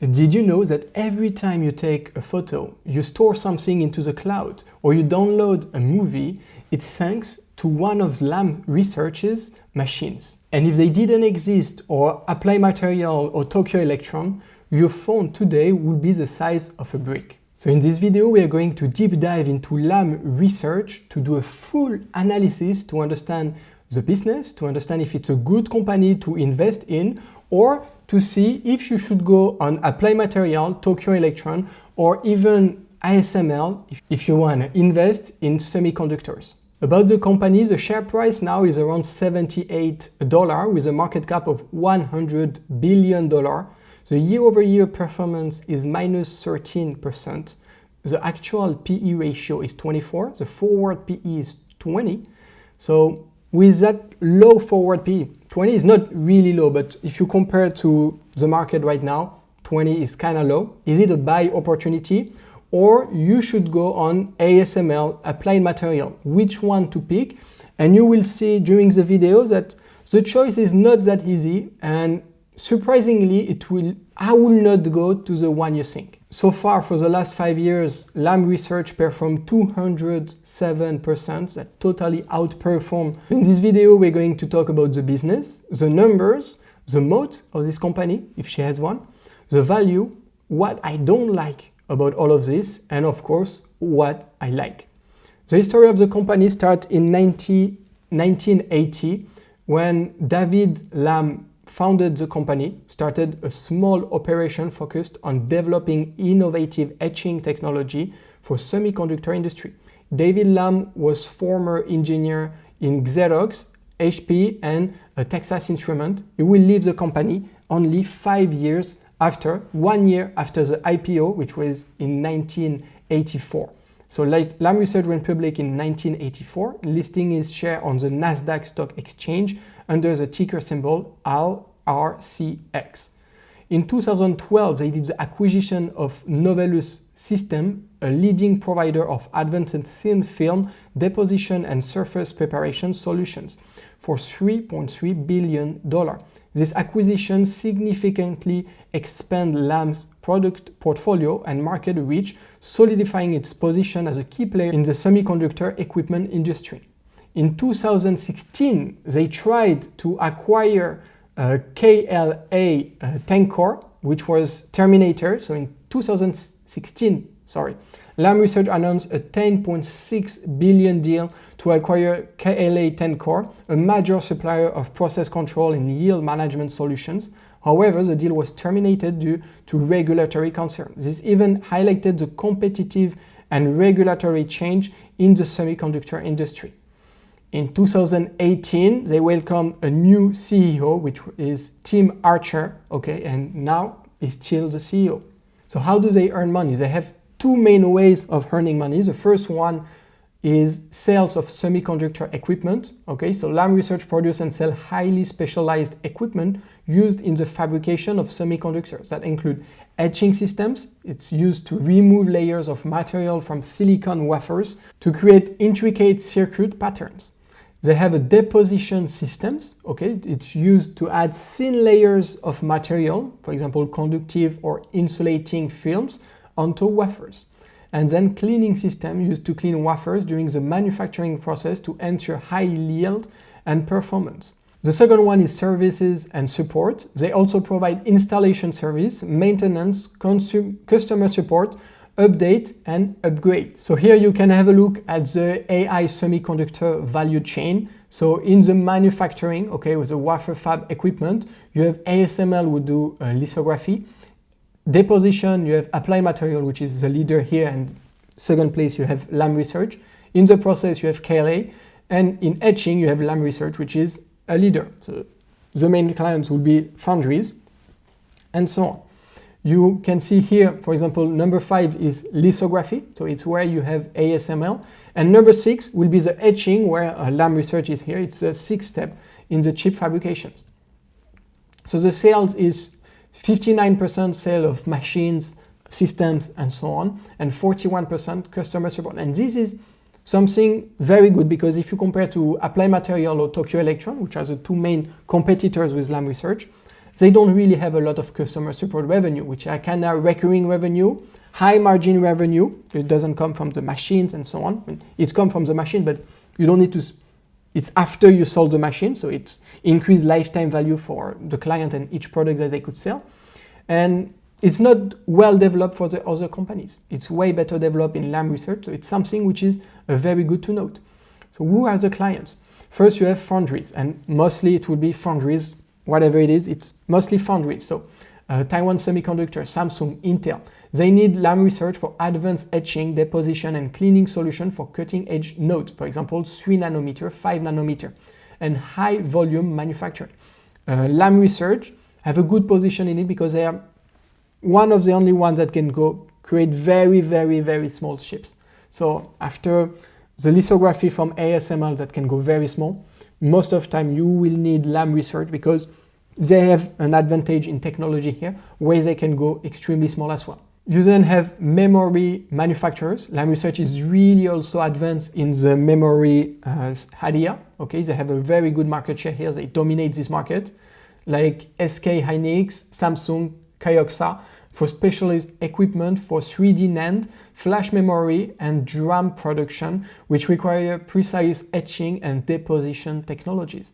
Did you know that every time you take a photo, you store something into the cloud, or you download a movie, it's thanks to one of LAM Research's machines. And if they didn't exist, or Applied Materials or Tokyo Electron, your phone today would be the size of a brick. So in this video, we are going to deep dive into LAM Research to do a full analysis to understand the business, to understand if it's a good company to invest in, or to see if you should go on Applied Materials, Tokyo Electron, or even ASML if you want to invest in semiconductors. About the company, the share price now is around $78 with a market cap of $100 billion. The year-over-year performance is minus 13%. The actual PE ratio is 24. The forward PE is 20. So with that low forward PE, 20 is not really low, but if you compare to the market right now, 20 is kind of low. Is it a buy opportunity? Or you should go on ASML, Applied Materials, which one to pick? And you will see during the video that the choice is not that easy, and surprisingly, I will not go to the one you think. So far, for the last 5 years, LAM Research performed 207%, that totally outperformed. In this video, we're going to talk about the business, the numbers, the moat of this company, if she has one, the value, what I don't like about all of this, and of course, what I like. The history of the company starts in 1980, when David LAM founded the company, started a small operation focused on developing innovative etching technology for semiconductor industry. David LAM was former engineer in Xerox, HP, and Texas Instruments. He will leave the company only 5 years after, 1 year after the IPO, which was in 1984. So LAM Research went public in 1984, listing his share on the Nasdaq Stock Exchange under the ticker symbol RCX. In 2012, they did the acquisition of Novellus Systems, a leading provider of advanced thin film deposition and surface preparation solutions, for $3.3 billion. This acquisition significantly expanded LAM's product portfolio and market reach, solidifying its position as a key player in the semiconductor equipment industry. In 2016, they tried to acquire KLA Tencor, which was Terminator. So in 2016, LAM Research announced a $10.6 billion deal to acquire KLA Tencor, a major supplier of process control and yield management solutions. However, the deal was terminated due to regulatory concerns. This even highlighted the competitive and regulatory change in the semiconductor industry. In 2018, they welcomed a new CEO, which is Tim Archer, and now he's still the CEO. So how do they earn money? They have two main ways of earning money. The first one is sales of semiconductor equipment. So LAM Research produce and sell highly specialized equipment used in the fabrication of semiconductors that include etching systems. It's used to remove layers of material from silicon wafers to create intricate circuit patterns. They have a deposition systems. It's used to add thin layers of material, for example, conductive or insulating films, onto wafers. And then cleaning system used to clean wafers during the manufacturing process to ensure high yield and performance. The second one is services and support. They also provide installation service, maintenance, customer support, update and upgrade. So here you can have a look at the AI semiconductor value chain. So in the manufacturing, with the wafer fab equipment, you have ASML who do lithography. Deposition, you have Applied Materials, which is the leader here, and second place you have LAM Research. In the process, you have KLA, and in etching, you have LAM Research, which is a leader. So the main clients will be foundries, and so on. You can see here, for example, number 5 is lithography, so it's where you have ASML, and number 6 will be the etching, where LAM Research is here. It's the 6th step in the chip fabrications. So the sales is 59% sale of machines, systems, and so on, and 41% customer support. And this is something very good, because if you compare to Applied Materials or Tokyo Electron, which are the two main competitors with LAM Research, they don't really have a lot of customer support revenue, which are kind of recurring revenue, high margin revenue. It doesn't come from the machines and so on. It's come from the machine, but you don't need to, it's after you sold the machine. So it's increased lifetime value for the client and each product that they could sell. And it's not well developed for the other companies. It's way better developed in LAM Research. So it's something which is very good to note. So who are the clients? First, you have foundries, and mostly it will be foundries, whatever it is, it's mostly foundries. So Taiwan Semiconductor, Samsung, Intel, they need LAM Research for advanced etching, deposition, and cleaning solution for cutting-edge nodes, for example, 3 nanometer, 5 nanometer, and high volume manufacturing. LAM Research have a good position in it because they are one of the only ones that can go create very, very, very small chips. So after the lithography from ASML that can go very small, most of the time you will need LAM Research because they have an advantage in technology here where they can go extremely small as well. You then have memory manufacturers. LAM Research is really also advanced in the memory area. Okay, they have a very good market share here. They dominate this market, like SK Hynix, Samsung, Kioxia, for specialist equipment for 3D NAND, flash memory, and DRAM production, which require precise etching and deposition technologies.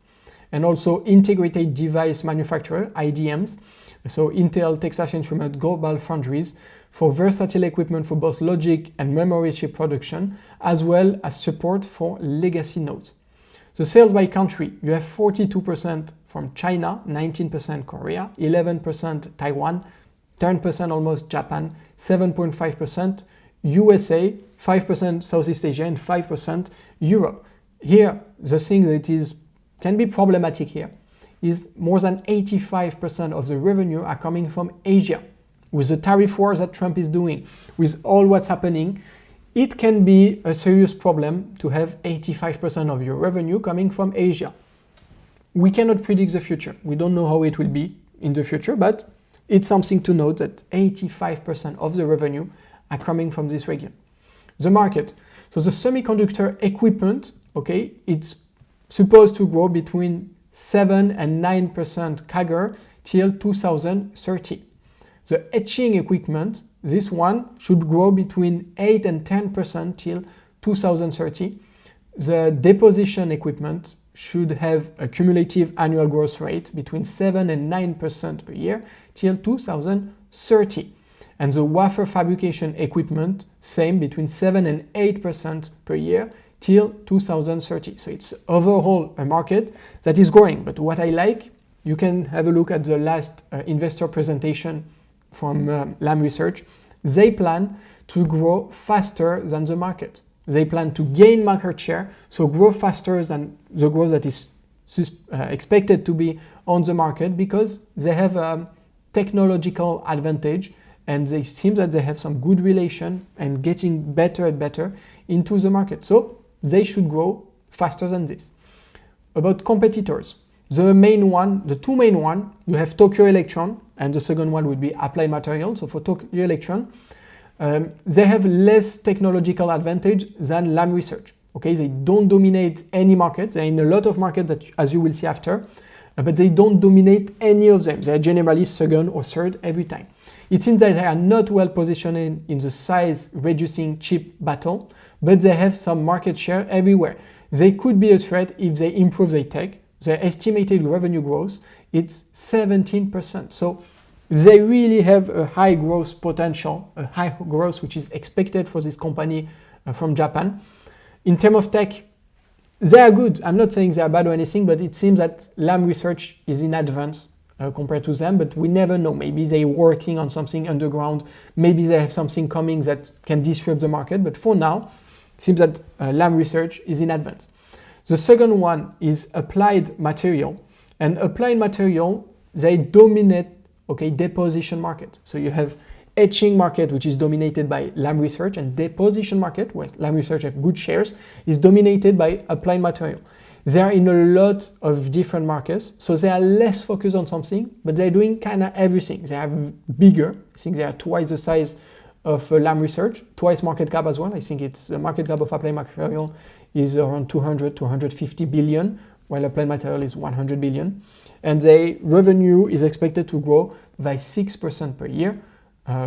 And also integrated device manufacturer, IDMs, so Intel, Texas Instruments, Global Foundries, for versatile equipment for both logic and memory chip production, as well as support for legacy nodes. The sales by country, you have 42% from China, 19% Korea, 11% Taiwan, 10% almost Japan, 7.5% USA, 5% Southeast Asia, and 5% Europe. Here, the thing that can be problematic here is more than 85% of the revenue are coming from Asia. With the tariff wars that Trump is doing, with all what's happening, it can be a serious problem to have 85% of your revenue coming from Asia. We cannot predict the future. We don't know how it will be in the future, but it's something to note that 85% of the revenue are coming from this region. The market. So the semiconductor equipment, okay, it's supposed to grow between 7 and 9% CAGR till 2030. The etching equipment, this one should grow between 8 and 10% till 2030. The deposition equipment should have a cumulative annual growth rate between 7 and 9% per year till 2030. And the wafer fabrication equipment, same, between 7 and 8% per year till 2030. So it's overall a market that is growing. But what I like, you can have a look at the last investor presentation from LAM Research. They plan to grow faster than the market. They plan to gain market share, so grow faster than the growth that is expected to be on the market because they have a technological advantage and they seem that they have some good relation and getting better and better into the market. So they should grow faster than this. About competitors, the two main one, you have Tokyo Electron, and the second one would be Applied Materials. So for Tokyo Electron, they have less technological advantage than LAM Research. Okay, they don't dominate any market. They're in a lot of markets that, as you will see after, but they don't dominate any of them. They're generally second or third every time. It seems that they are not well positioned in the size reducing chip battle, but they have some market share everywhere. They could be a threat if they improve their tech. Their estimated revenue growth, it's 17%. So they really have a high growth potential, a high growth which is expected for this company from Japan. In terms of tech, they are good. I'm not saying they are bad or anything, but it seems that LAM Research is in advance compared to them, but we never know. Maybe they're working on something underground. Maybe they have something coming that can disrupt the market. But for now, it seems that LAM Research is in advance. The second one is Applied Material. And Applied Material, they dominate, okay, deposition market. So you have etching market, which is dominated by LAM Research, and deposition market, where LAM Research have good shares, is dominated by Applied Material. They are in a lot of different markets, so they are less focused on something, but they're doing kind of everything. They are bigger. I think they are twice the size of LAM Research, twice market cap as well. I think it's the market cap of Applied Material is around 200, 250 billion, while Applied Material is 100 billion. and their revenue is expected to grow by 6% per year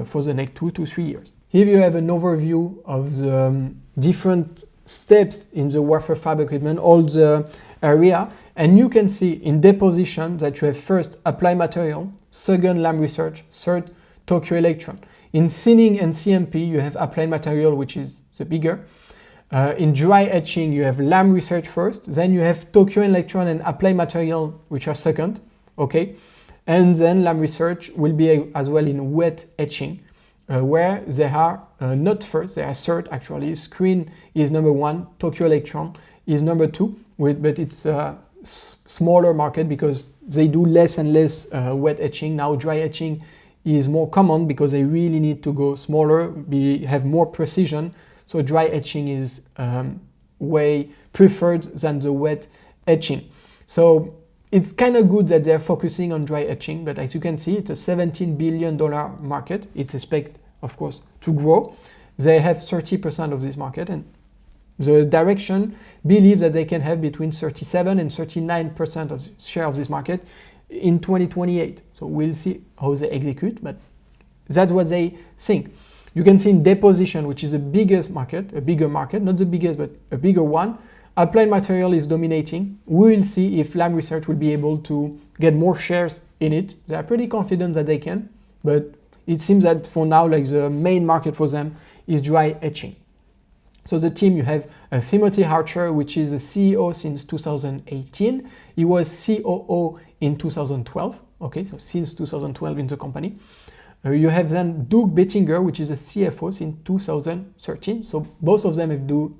for the next 2 to 3 years. Here you have an overview of the different steps in the wafer fab equipment, all the area, and you can see in deposition that you have first Applied Material, second LAM Research, third Tokyo Electron. In Thinning and CMP you have Applied Material, which is the bigger. In dry etching you have LAM Research first, then you have Tokyo Electron and Applied Material, which are second, okay? And then LAM Research will be as well in wet etching, where they are not first, they are third actually. Screen is number 1, Tokyo Electron is number 2, but it's a smaller market because they do less and less wet etching. Now dry etching is more common because they really need to go smaller, have more precision. So dry etching is way preferred than the wet etching. So it's kind of good that they're focusing on dry etching, but as you can see, it's a $17 billion market. It's expected, of course, to grow. They have 30% of this market, and the direction believes that they can have between 37 and 39% of the share of this market in 2028. So we'll see how they execute, but that's what they think. You can see in deposition, which is the biggest market, a bigger market, not the biggest, but a bigger one. Applied Material is dominating. We will see if LAM Research will be able to get more shares in it. They are pretty confident that they can, but it seems that for now, like the main market for them is dry etching. So the team, you have Timothy Archer, which is the CEO since 2018. He was COO in 2012. Okay, so since 2012 in the company. You have then Doug Bettinger, which is a CFO since 2013. So both of them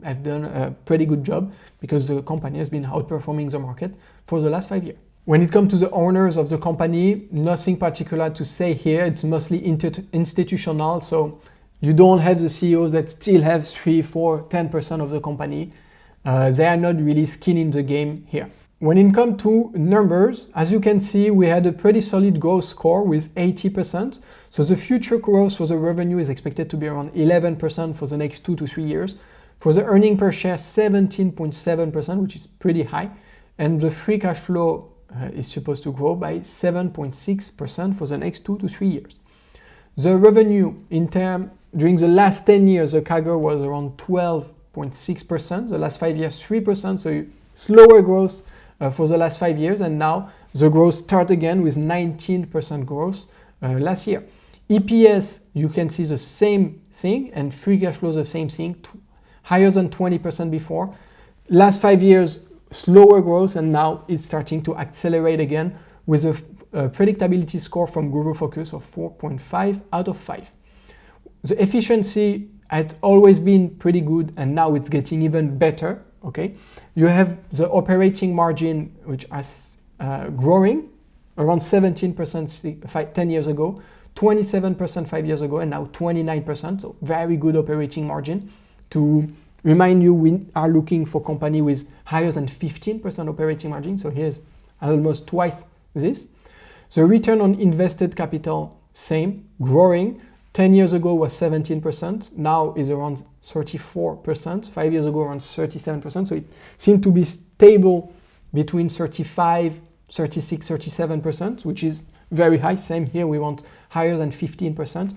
have done a pretty good job because the company has been outperforming the market for the last 5 years. When it comes to the owners of the company, nothing particular to say here. It's mostly institutional. So you don't have the CEOs that still have 3, 4, 10% of the company. They are not really skin in the game here. When it comes to numbers, as you can see, we had a pretty solid growth score with 80%. So the future growth for the revenue is expected to be around 11% for the next 2 to 3 years. For the earning per share, 17.7%, which is pretty high. And the free cash flow is supposed to grow by 7.6% for the next 2 to 3 years. The revenue during the last 10 years, the CAGR was around 12.6%. The last 5 years, 3%. So slower growth for the last 5 years, and now the growth starts again with 19% growth last year. EPS, you can see the same thing, and free cash flow the same thing, higher than 20% before. Last 5 years, slower growth, and now it's starting to accelerate again with a predictability score from GuruFocus of 4.5 out of 5. The efficiency has always been pretty good, and now it's getting even better. Okay, you have the operating margin, which is growing around 17% 10 years ago, 27% 5 years ago, and now 29%. So very good operating margin. To remind you, we are looking for company with higher than 15% operating margin. So here's almost twice this. The return on invested capital, same, growing. 10 years ago was 17%, now is around 34%, 5 years ago around 37%, so it seemed to be stable between 35, 36, 37%, which is very high. Same here, we want higher than 15%.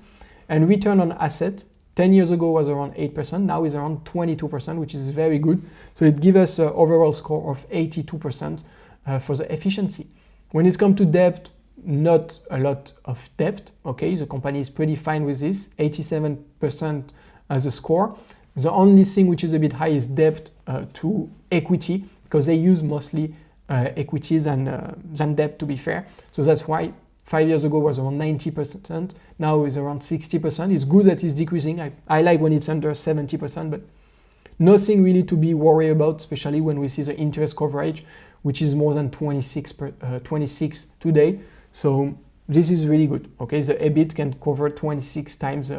And return on asset, 10 years ago was around 8%, now is around 22%, which is very good. So it gives us an overall score of 82% for the efficiency. When it comes to debt, not a lot of debt. Okay, the company is pretty fine with this, 87% as a score. The only thing which is a bit high is debt to equity, because they use mostly equities than debt, to be fair. So that's why 5 years ago was around 90%, now is around 60%. It's good that it's decreasing. I like when it's under 70%, but nothing really to be worried about, especially when we see the interest coverage, which is more than 26 today. So this is really good. Okay, the EBIT can cover 26 times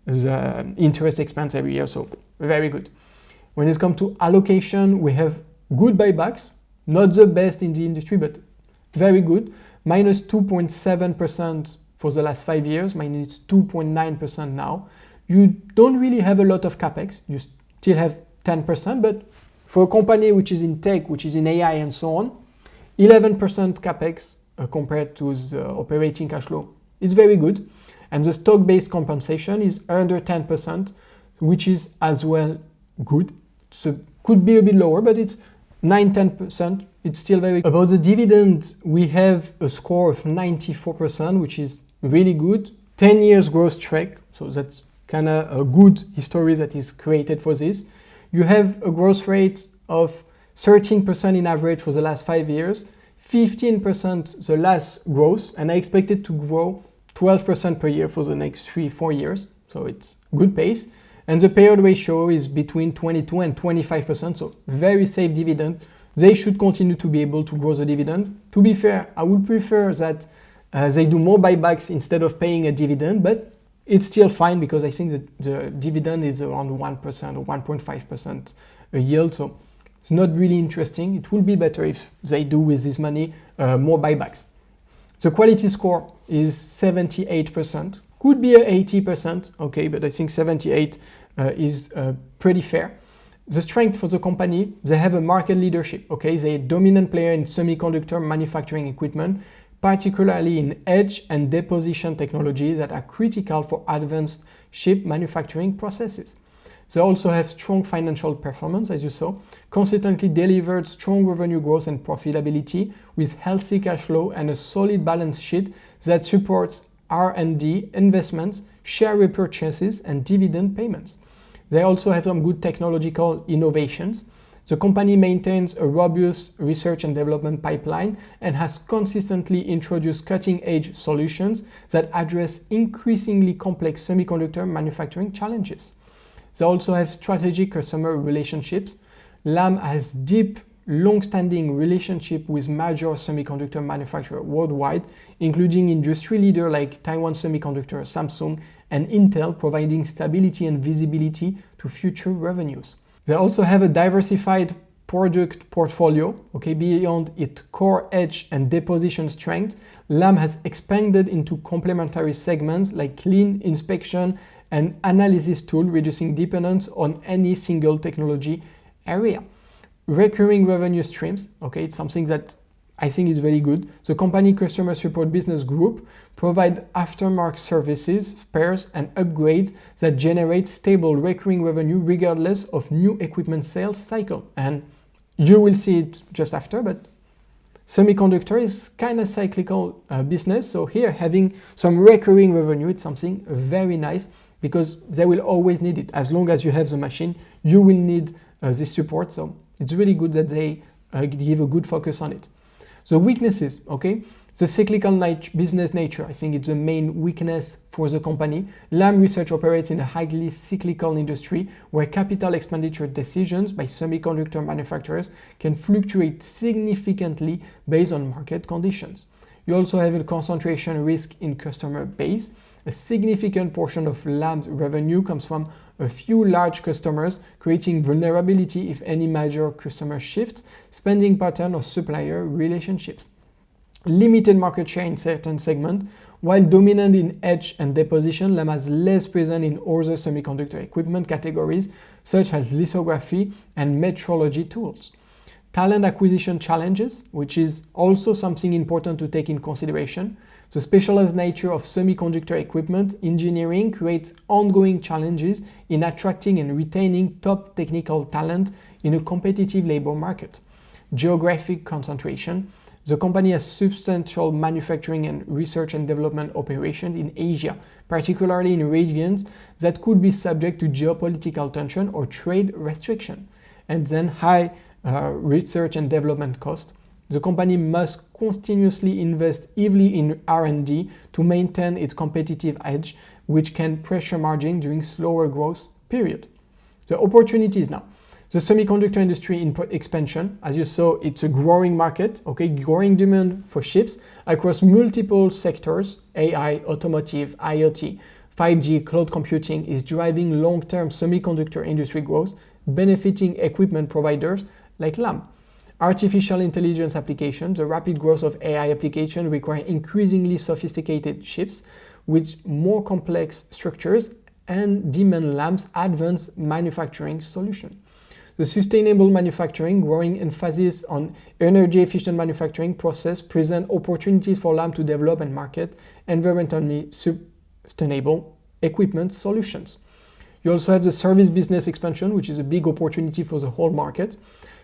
the interest expense every year, so very good. When it comes to allocation, we have good buybacks, not the best in the industry, but very good. Minus 2.7% for the last 5 years, minus 2.9% now. You don't really have a lot of capex. You still have 10%, but for a company which is in tech, which is in AI and so on, 11% capex compared to the operating cash flow. It's very good. And the stock-based compensation is under 10%, which is as well good. So could be a bit lower, but it's 9-10%. It's still very good. About the dividend, we have a score of 94%, which is really good. 10 years growth track, so that's kind of a good history that is created for this. You have a growth rate of 13% in average for the last 5 years, 15% the last growth, and I expect it to grow 12% per year for the next 3-4 years. So it's good pace. And the payout ratio is between 22 and 25%, so very safe dividend. They should continue to be able to grow the dividend. To be fair, I would prefer that they do more buybacks instead of paying a dividend, but it's still fine because I think that the dividend is around 1% or 1.5% a yield. So it's not really interesting. It will be better if they do with this money more buybacks. The quality score is 78%. Could be a 80%, okay, but I think 78 is pretty fair. The strength for the company, they have a market leadership, okay? They're a dominant player in semiconductor manufacturing equipment, particularly in etch and deposition technologies that are critical for advanced chip manufacturing processes. They also have strong financial performance, as you saw, consistently delivered strong revenue growth and profitability with healthy cash flow and a solid balance sheet that supports R&D investments, share repurchases, and dividend payments. They also have some good technological innovations. The company maintains a robust research and development pipeline and has consistently introduced cutting-edge solutions that address increasingly complex semiconductor manufacturing challenges. They also have strategic customer relationships. LAM has deep, long-standing relationship with major semiconductor manufacturers worldwide, including industry leaders like Taiwan Semiconductor, Samsung, and Intel, providing stability and visibility to future revenues. They also have a diversified product portfolio, okay, beyond its core etch and deposition strength. LAM has expanded into complementary segments like clean inspection and analysis tool, reducing dependence on any single technology area. Recurring revenue streams, okay, it's something that I think is very good. The company customer support business group provide aftermarket services, spares, and upgrades that generate stable recurring revenue regardless of new equipment sales cycle. And you will see it just after, but semiconductor is kind of cyclical business. So here having some recurring revenue, it's something very nice because they will always need it. As long as you have the machine, you will need this support. So it's really good that they give a good focus on it. The weaknesses, okay? The cyclical business nature, I think it's the main weakness for the company. LAM Research operates in a highly cyclical industry where capital expenditure decisions by semiconductor manufacturers can fluctuate significantly based on market conditions. You also have a concentration risk in customer base. A significant portion of LAM's revenue comes from a few large customers, creating vulnerability if any major customer shifts, spending pattern or supplier relationships. Limited market share in certain segments. While dominant in etch and deposition, LAM has less presence in other semiconductor equipment categories, such as lithography and metrology tools. Talent acquisition challenges, which is also something important to take in consideration. The specialized nature of semiconductor equipment engineering creates ongoing challenges in attracting and retaining top technical talent in a competitive labor market. Geographic concentration. The company has substantial manufacturing and research and development operations in Asia, particularly in regions that could be subject to geopolitical tension or trade restriction. And then high research and development costs. The company must continuously invest heavily in R&D to maintain its competitive edge, which can pressure margin during slower growth period. The opportunities now. The semiconductor industry in expansion, as you saw, it's a growing market, okay, growing demand for chips across multiple sectors. AI, automotive, IoT, 5G, cloud computing is driving long-term semiconductor industry growth, benefiting equipment providers like LAM. Artificial intelligence applications, the rapid growth of AI applications require increasingly sophisticated chips with more complex structures and demand LAM's advanced manufacturing solution. The sustainable manufacturing, growing emphasis on energy efficient manufacturing process present opportunities for LAM to develop and market environmentally sustainable equipment solutions. You also have the service business expansion, which is a big opportunity for the whole market.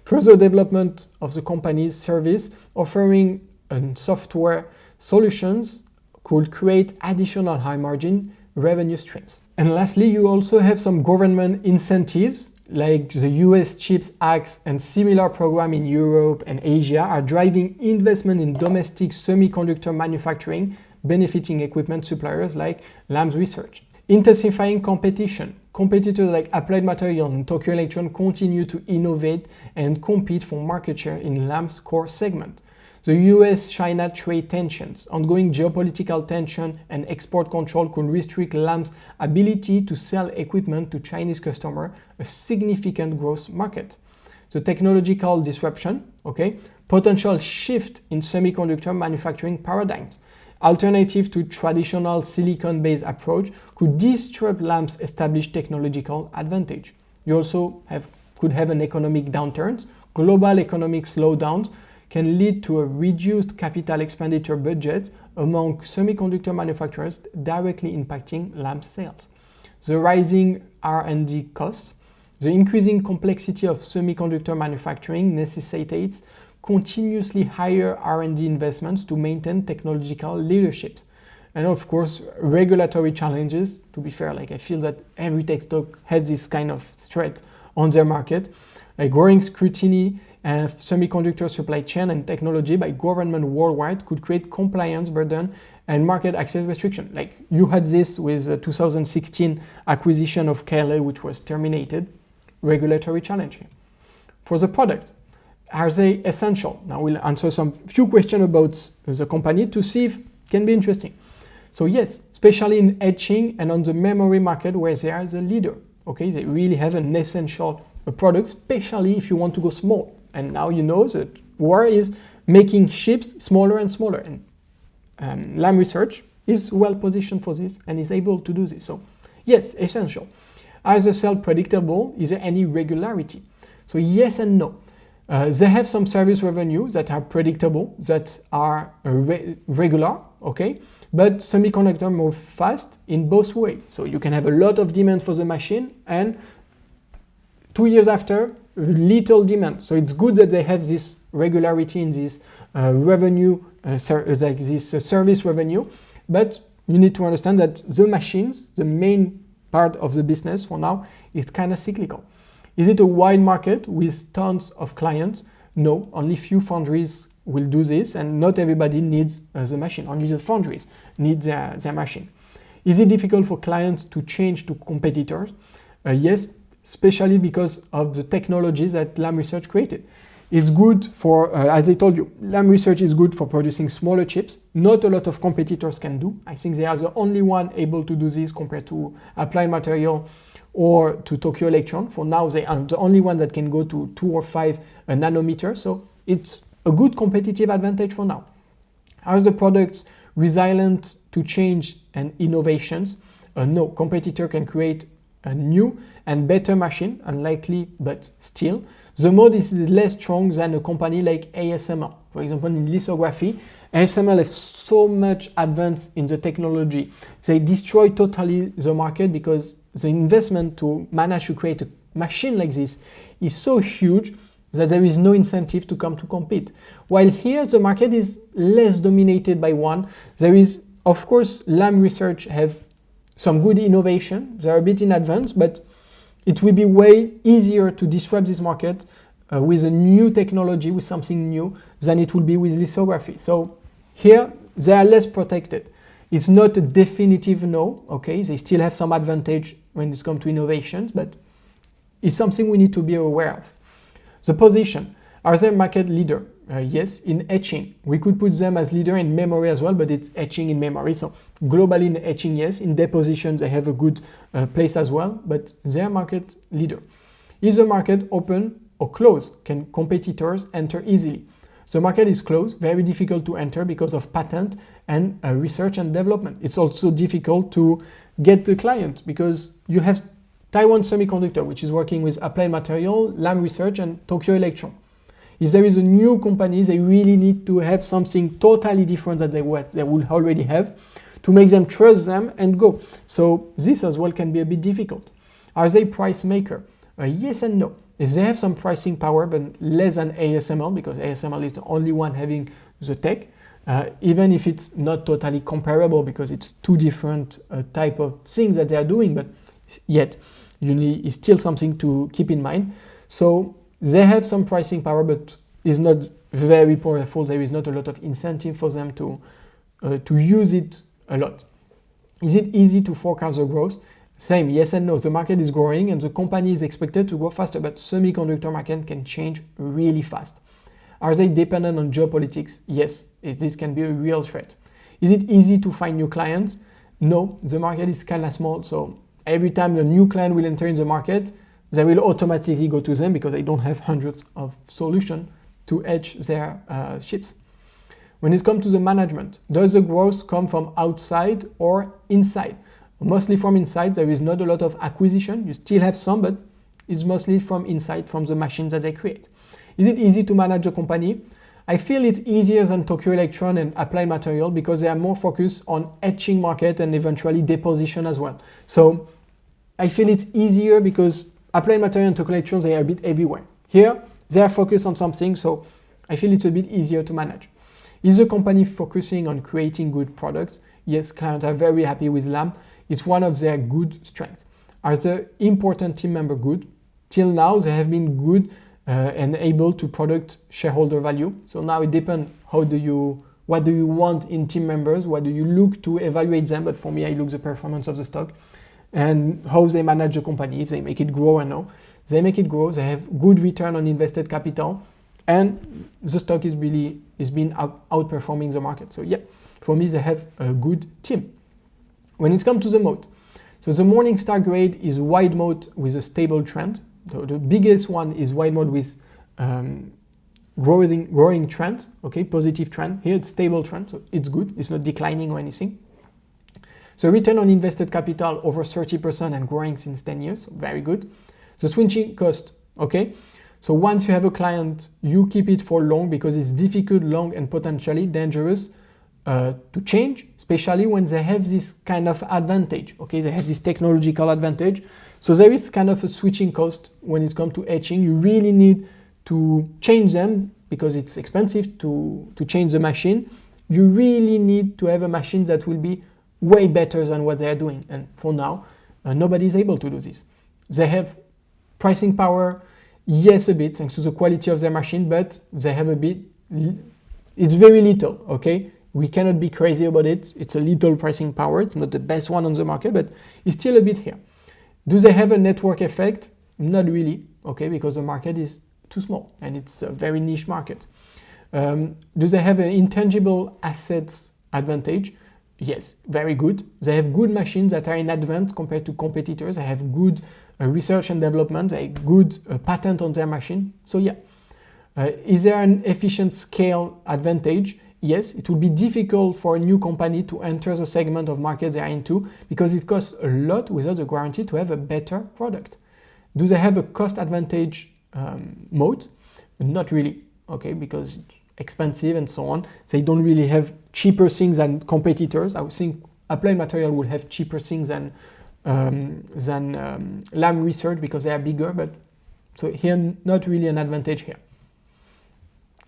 Further development of the company's service, offering software solutions could create additional high margin revenue streams. And lastly, you also have some government incentives like the US CHIPS Act and similar program in Europe and Asia are driving investment in domestic semiconductor manufacturing, benefiting equipment suppliers like LAM Research. Intensifying competition. Competitors like Applied Materials and Tokyo Electron continue to innovate and compete for market share in LAM's core segment. The US-China trade tensions, ongoing geopolitical tension, and export control could restrict LAM's ability to sell equipment to Chinese customers, a significant growth market. The technological disruption, potential shift in semiconductor manufacturing paradigms. Alternative to traditional silicon-based approach could disrupt LAM's established technological advantage. You also could have an economic downturns. Global economic slowdowns can lead to a reduced capital expenditure budget among semiconductor manufacturers, directly impacting LAM sales. The rising R&D costs. The increasing complexity of semiconductor manufacturing necessitates continuously higher R&D investments to maintain technological leadership. And of course, regulatory challenges. To be fair, I feel that every tech stock has this kind of threat on their market. A growing scrutiny of semiconductor supply chain and technology by government worldwide could create compliance burden and market access restriction. Like you had this with the 2016 acquisition of KLA, which was terminated. Regulatory challenge. For the product, are they essential? Now we'll answer some few questions about the company to see if it can be interesting. So yes, especially in etching and on the memory market where they are the leader. They really have an essential product, especially if you want to go small. And now you know that war is making chips smaller and smaller. And LAM Research is well positioned for this and is able to do this. So yes, essential. Are the sales predictable? Is there any regularity? So yes and no. They have some service revenue that are predictable, that are regular, but semiconductor move fast in both ways. So you can have a lot of demand for the machine and 2 years after, little demand. So it's good that they have this regularity in this revenue, service revenue, but you need to understand that the machines, the main part of the business for now, is kind of cyclical. Is it a wide market with tons of clients? No, only few foundries will do this, and not everybody needs the machine. Only the foundries need their machine. Is it difficult for clients to change to competitors? Yes, especially because of the technologies that LAM Research created. It's good for, as I told you, LAM Research is good for producing smaller chips. Not a lot of competitors can do. I think they are the only one able to do this compared to Applied Materials or to Tokyo Electron. For now, they are the only one that can go to 2 or 5 nanometers. So it's a good competitive advantage for now. Are the products resilient to change and innovations? No, competitor can create a new and better machine, unlikely, but still. The Moat is less strong than a company like ASML. For example, in lithography, ASML is so much advanced in the technology. They destroy totally the market because the investment to manage to create a machine like this is so huge that there is no incentive to come to compete. While here the market is less dominated by one, there is, of course, LAM Research have some good innovation. They're a bit in advance, but it will be way easier to disrupt this market with a new technology, with something new, than it will be with lithography. So here they are less protected. It's not a definitive no, They still have some advantage when it comes to innovations, but it's something we need to be aware of. The position. Are they market leader? Yes, in etching. We could put them as leader in memory as well, but it's etching in memory. So globally in etching, yes. In deposition, they have a good place as well, but they're market leader. Is the market open or closed? Can competitors enter easily? The market is closed, very difficult to enter because of patent and research and development. It's also difficult to get the client because you have Taiwan Semiconductor, which is working with Applied Materials, LAM Research, and Tokyo Electron. If there is a new company, they really need to have something totally different than they will already have to make them trust them and go. So this as well can be a bit difficult. Are they price maker? Yes and no. They have some pricing power, but less than ASML, because ASML is the only one having the tech, even if it's not totally comparable because it's two different type of things that they are doing, but yet it's still something to keep in mind. So they have some pricing power, but it's not very powerful. There is not a lot of incentive for them to use it a lot. Is it easy to forecast the growth? Same, yes and no. The market is growing and the company is expected to grow faster, but semiconductor market can change really fast. Are they dependent on geopolitics? Yes, this can be a real threat. Is it easy to find new clients? No, the market is kind of small, so every time a new client will enter in the market, they will automatically go to them because they don't have hundreds of solutions to etch their chips. When it comes to the management, does the growth come from outside or inside? Mostly from inside. There is not a lot of acquisition. You still have some, but it's mostly from inside, from the machines that they create. Is it easy to manage a company? I feel it's easier than Tokyo Electron and Applied Materials because they are more focused on etching market and eventually deposition as well. So I feel it's easier because Applied Materials and Tokyo Electron, they are a bit everywhere. Here, they are focused on something, so I feel it's a bit easier to manage. Is the company focusing on creating good products? Yes, clients are very happy with LAM. It's one of their good strengths. Are the important team members good? Till now, they have been good and able to produce shareholder value. So now it depends what do you want in team members? What do you look to evaluate them? But for me, I look the performance of the stock and how they manage the company, if they make it grow or no. They make it grow, they have good return on invested capital, and the stock is been outperforming the market. So yeah, for me, they have a good team. When it comes to the Moat, so the Morningstar grade is wide Moat with a stable trend. So the biggest one is wide Moat with growing trend, okay, positive trend. Here it's stable trend, so it's good. It's not declining or anything. So return on invested capital over 30% and growing since 10 years, so very good. The switching cost, okay. So once you have a client, you keep it for long because it's difficult, long, and potentially dangerous to change, especially when they have this kind of advantage, okay? They have this technological advantage. So there is kind of a switching cost when it comes to etching. You really need to change them because it's expensive to change the machine. You really need to have a machine that will be way better than what they are doing. And for now, nobody is able to do this. They have pricing power, yes, a bit, thanks to the quality of their machine, but they have a bit, it's very little, okay? We cannot be crazy about it. It's a little pricing power. It's not the best one on the market, but it's still a bit here. Do they have a network effect? Not really, okay, because the market is too small and it's a very niche market. Do they have an intangible assets advantage? Yes, very good. They have good machines that are in advance compared to competitors. They have good research and development, they have good patent on their machine. So yeah, is there an efficient scale advantage? Yes, it will be difficult for a new company to enter the segment of market they are into because it costs a lot without the guarantee to have a better product. Do they have a cost advantage Moat? Not really, okay, because it's expensive and so on. They don't really have cheaper things than competitors. I would think Applied Materials will have cheaper things than LAM Research because they are bigger, but so here not really an advantage here.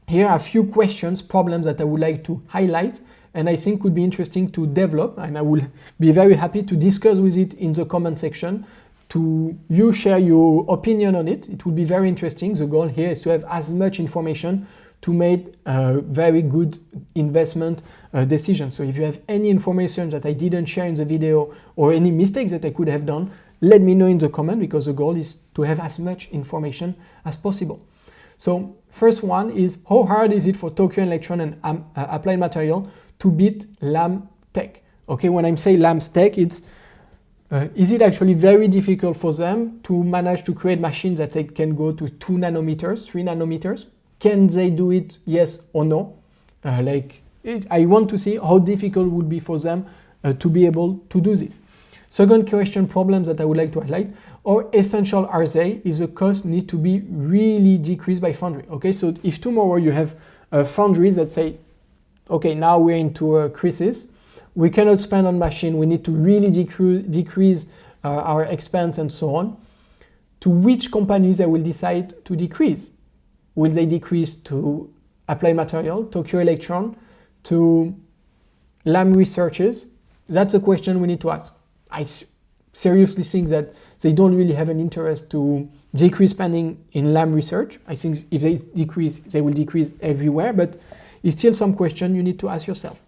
Here are a few questions, problems that I would like to highlight and I think could be interesting to develop, and I will be very happy to discuss with it in the comment section to you share your opinion on it. It would be very interesting. The goal here is to have as much information to make a very good investment decision. So if you have any information that I didn't share in the video or any mistakes that I could have done, let me know in the comment because the goal is to have as much information as possible. So first one is, how hard is it for Tokyo Electron and Applied Materials to beat LAM Tech? Okay, when I say LAM Tech, it's is it actually very difficult for them to manage to create machines that they can go to 2 nanometers, 3 nanometers? Can they do it, yes or no? I want to see how difficult it would be for them to be able to do this. Second question, problems that I would like to highlight. How essential are they if the costs need to be really decreased by foundry? Okay, so if tomorrow you have foundries that say, okay, now we're into a crisis, we cannot spend on machine, we need to really decrease our expense and so on, to which companies they will decide to decrease? Will they decrease to Applied Material, Tokyo Electron, to LAM Research? That's a question we need to ask. I seriously think that they don't really have an interest to decrease spending in LAM Research. I think if they decrease, they will decrease everywhere, but it's still some question you need to ask yourself.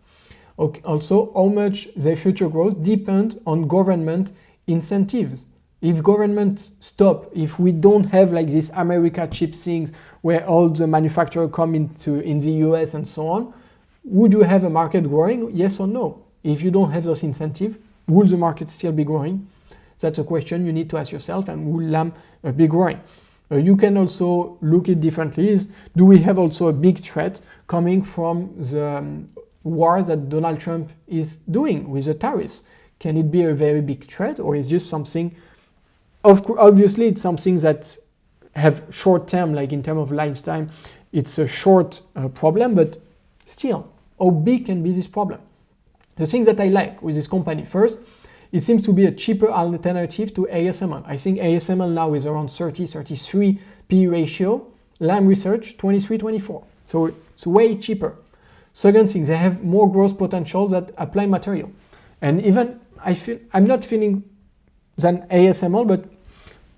Okay, also, how much their future growth depends on government incentives. If government stop, if we don't have like this America chip things where all the manufacturers come in the US and so on, would you have a market growing? Yes or no? If you don't have those incentives, will the market still be growing? That's a question you need to ask yourself, and will LAM be growing? You can also look at differently. Do we have also a big threat coming from the war that Donald Trump is doing with the tariffs? Can it be a very big threat, or is just something, obviously it's something that have short term, like in terms of lifetime, it's a short problem, but still, how big can be this problem? The things that I like with this company, first, it seems to be a cheaper alternative to ASML. I think ASML now is around 30, 33 P Ratio, LAM Research 23, 24. So it's way cheaper. Second thing, they have more growth potential than Applied Material. And even I'm not feeling than ASML, but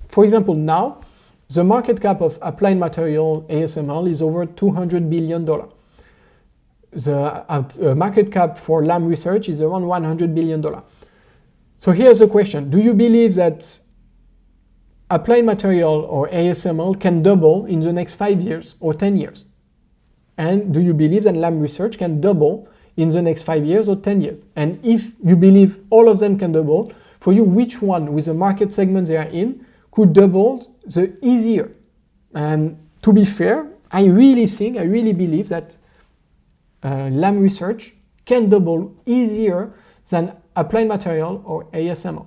for example, now the market cap of Applied Material ASML is over $200 billion. The market cap for LAM Research is around $100 billion. So here's the question. Do you believe that Applied Material or ASML can double in the next 5 years or 10 years? And do you believe that LAM Research can double in the next 5 years or 10 years? And if you believe all of them can double, for you, which one with the market segment they are in could double the easier? And to be fair, I really believe that LAM Research can double easier than Applied Material or ASML.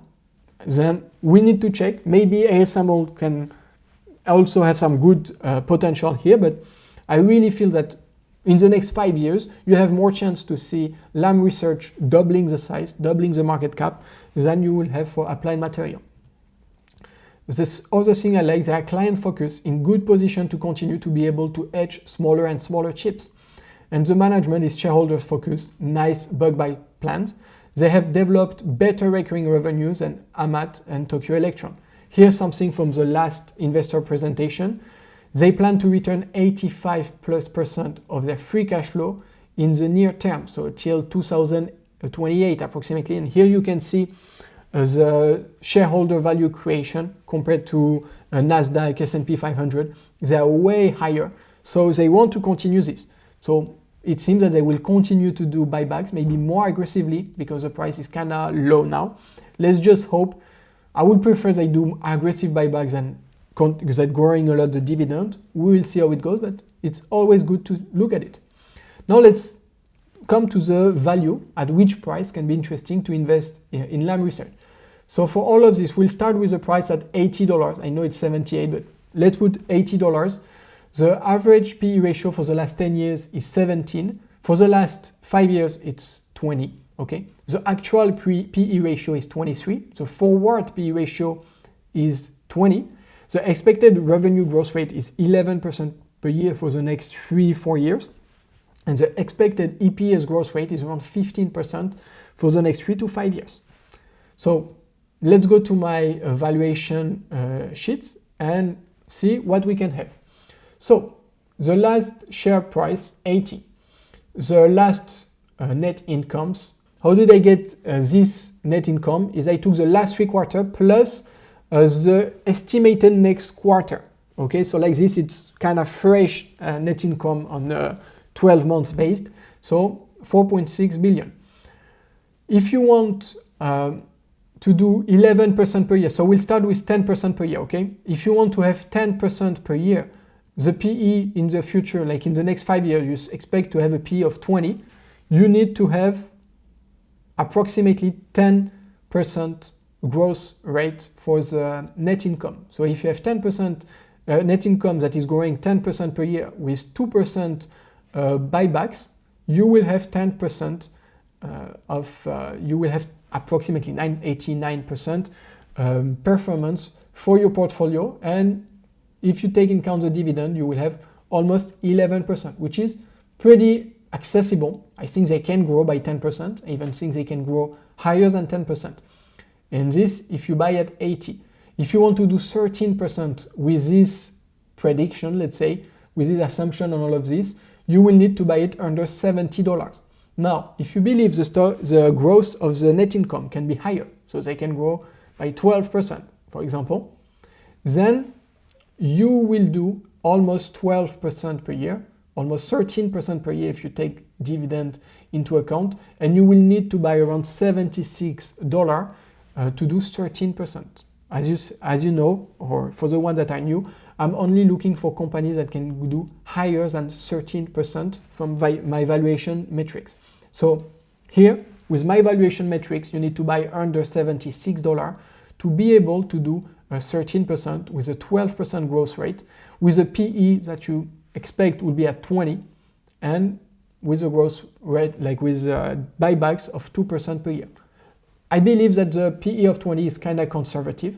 Then we need to check. Maybe ASML can also have some good potential here, but I really feel that in the next 5 years, you have more chance to see LAM Research doubling the size, doubling the market cap than you will have for Applied Material. This other thing I like, they are client focused, in good position to continue to be able to etch smaller and smaller chips. And the management is shareholder focused, nice bug buy plans. They have developed better recurring revenues than AMAT and Tokyo Electron. Here's something from the last investor presentation. They plan to return 85+% of their free cash flow in the near term, so till 2028 approximately. And here you can see the shareholder value creation compared to NASDAQ, S&P 500. They are way higher, so they want to continue this. So it seems that they will continue to do buybacks, maybe more aggressively, because the price is kind of low now. Let's just hope. I would prefer they do aggressive buybacks than growing a lot the dividend. We will see how it goes, but it's always good to look at it. Now let's come to the value at which price can be interesting to invest in LAM Research. So for all of this, we'll start with a price at $80. I know it's 78, but let's put $80. The average PE ratio for the last 10 years is 17. For the last 5 years, it's 20. Okay. The actual PE ratio is 23. The forward PE ratio is 20. The expected revenue growth rate is 11% per year for the next 3-4 years. And the expected EPS growth rate is around 15% for the next 3 to 5 years. So let's go to my valuation sheets and see what we can have. So the last share price, 80. The last net incomes. How did I get this net income? Is I took the last 3 quarters plus the estimated next quarter. Okay, so like this, it's kind of fresh net income on 12 months based. So 4.6 billion. If you want to do 11% per year, so we'll start with 10% per year, okay? If you want to have 10% per year, the PE in the future, like in the next 5 years, you expect to have a PE of 20, you need to have approximately 10% growth rate for the net income. So if you have 10% net income that is growing 10% per year with 2% buybacks, you will have 10% you will have approximately 89% performance for your portfolio. And if you take into account the dividend, you will have almost 11%, which is pretty accessible. I think they can grow by 10%. I even think they can grow higher than 10%. And this, if you buy at 80. If you want to do 13% with this prediction, let's say, with this assumption on all of this, you will need to buy it under $70. Now, if you believe the growth of the net income can be higher, so they can grow by 12%, for example, then you will do almost 12% per year, almost 13% per year if you take dividend into account, and you will need to buy around $76 to do 13%. As you know, or for the ones that are new, I'm only looking for companies that can do higher than 13% from my valuation metrics. So here, with my valuation metrics, you need to buy under $76 to be able to do 13% with a 12% growth rate, with a PE that you expect will be at 20, and with a growth rate, like with buybacks of 2% per year. I believe that the PE of 20 is kind of conservative,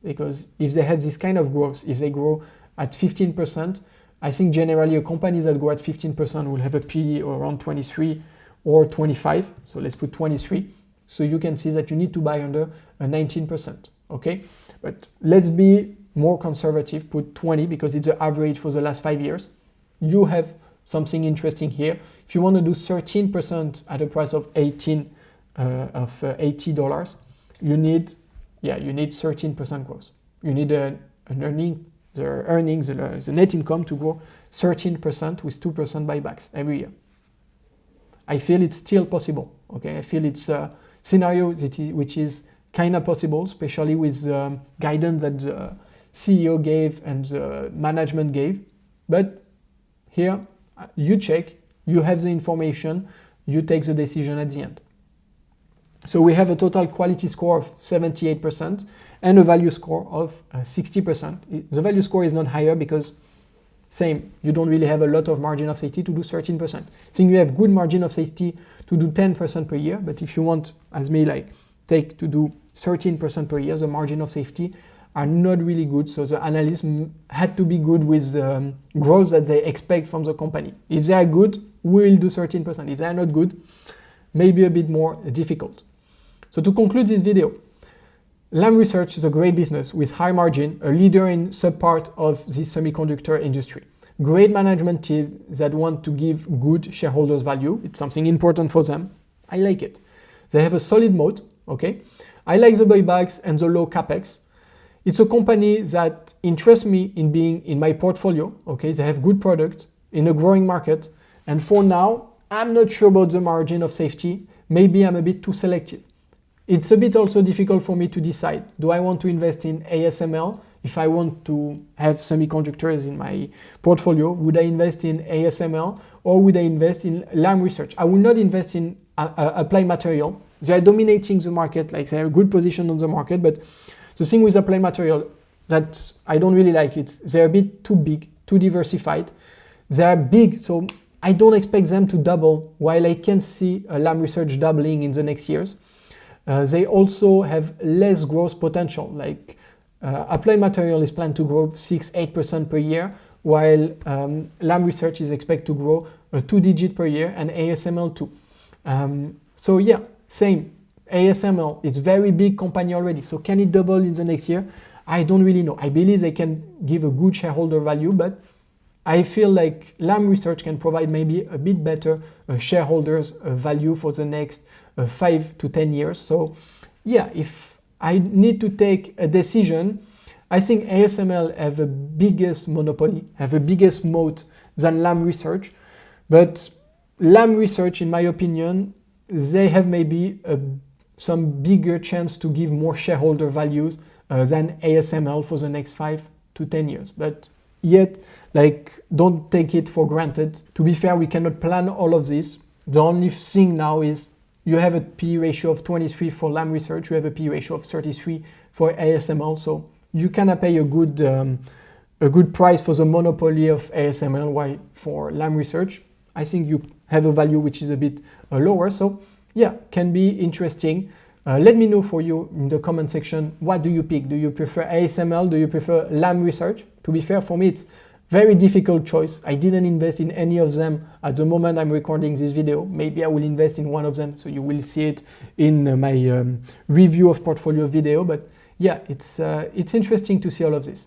because if they had this kind of growth, if they grow at 15%, I think generally a company that grow at 15% will have a PE around 23 or 25. So let's put 23. So you can see that you need to buy under a 19%, okay? But let's be more conservative, put 20 because it's the average for the last 5 years. You have something interesting here. If you want to do 13% at a price of $80, you need 13% growth. You need the net income to grow 13% with 2% buybacks every year. I feel it's still possible. Okay, I feel it's a scenario which is kind of possible, especially with guidance that the CEO gave and the management gave. But here, you check, you have the information, you take the decision at the end. So we have a total quality score of 78% and a value score of 60%. The value score is not higher because same, you don't really have a lot of margin of safety to do 13%. I think you have good margin of safety to do 10% per year, but if you want, as me, like take to do 13% per year, the margin of safety are not really good. So the analysts had to be good with the growth that they expect from the company. If they are good, we'll do 13%. If they are not good, maybe a bit more difficult. So to conclude this video, LAM Research is a great business with high margin, a leader in subpart of the semiconductor industry. Great management team that want to give good shareholders value. It's something important for them. I like it. They have a solid moat, okay? I like the buybacks and the low capex. It's a company that interests me in being in my portfolio, okay? They have good product in a growing market. And for now, I'm not sure about the margin of safety. Maybe I'm a bit too selective. It's a bit also difficult for me to decide. Do I want to invest in ASML? If I want to have semiconductors in my portfolio, would I invest in ASML or would I invest in LAM Research? I will not invest in Applied Material. They are dominating the market, like they have a good position on the market, but the thing with Applied Material that I don't really like, they're a bit too big, too diversified. They are big, so I don't expect them to double, while I can see LAM Research doubling in the next years. They also have less growth potential, like Applied Material is planned to grow 6-8% per year, while LAM Research is expected to grow 2-digit per year, and ASML too. So yeah, same. ASML, it's very big company already, so can it double in the next year? I don't really know. I believe they can give a good shareholder value, but I feel like LAM Research can provide maybe a bit better shareholders value for the next 5 to 10 years. So yeah, if I need to take a decision, I think ASML have a biggest monopoly, have a biggest moat than LAM Research. But LAM Research, in my opinion, they have maybe some bigger chance to give more shareholder values than ASML for the next 5 to 10 years. But yet, like, don't take it for granted. To be fair, we cannot plan all of this. The only thing now is You have a PE ratio of 23 for LAM Research. You have a PE ratio of 33 for ASML. So you can pay a good price for the monopoly of ASML, while for LAM Research, I think you have a value which is a bit lower. So yeah, can be interesting. Let me know for you in the comment section, what do you pick? Do you prefer ASML? Do you prefer LAM Research? To be fair, for me, it's very difficult choice. I didn't invest in any of them at the moment I'm recording this video. Maybe I will invest in one of them, so you will see it in my review of portfolio video. But yeah, it's interesting to see all of this.